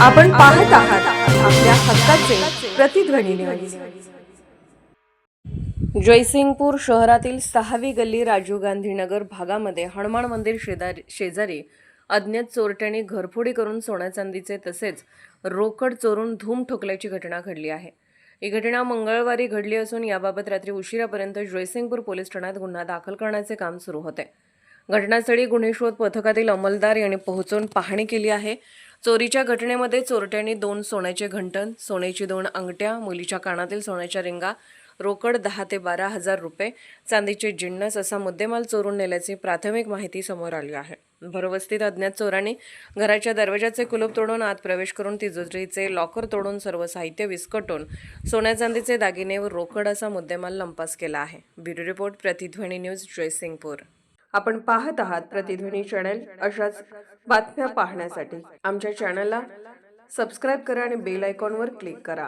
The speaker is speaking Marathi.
आपण पाहत आहात आपल्या हक्काचे प्रतिध्वनी न्यूज. जयसिंगपूर शहरातील 6वी गल्ली राजीव गांधी नगर भागामध्ये हनुमान मंदिर शेजारी अज्ञात चोरट्यांनी घरफोडी करून सोन्या चांदीचे तसेच रोकड चोरून धूम ठोकल्याची घटना घडली आहे. ही घटना मंगळवारी घडली असून याबाबत रात्री उशिरापर्यंत जयसिंगपूर पोलीस ठाण्यात गुन्हा दाखल करण्याचे काम सुरू होते. घटनास्थळी गुन्हे शोध पथकातील अंमलदार यांनी पोहोचून पाहणी केली आहे. चोरीच्या घटनेमध्ये चोरट्यांनी 2 सोन्याचे घंटन, सोन्याची 2 अंगठ्या, मुलीच्या कानातील सोन्याच्या रिंगा, रोकड 10 ते 12 हजार रुपये, चांदीचे जिन्नस असा मुद्देमाल चोरून नेल्याची प्राथमिक माहिती समोर आली आहे. भरवस्तीत अज्ञात चोरांनी घराच्या दरवाजाचे कुलूप तोडून आत प्रवेश करून तिजोरीचे लॉकर तोडून सर्व साहित्य विस्कटून सोन्या चांदीचे दागिने व रोकड असा मुद्देमाल लंपास केला आहे. ब्युरो रिपोर्ट, प्रतिध्वनी न्यूज, जयसिंगपूर. आपण पाहत आहात प्रतिध्वनी चॅनल. अशाच बातम्या पाहण्यासाठी आमच्या चॅनलला सबस्क्राईब करा आणि बेल आयकॉनवर क्लिक करा.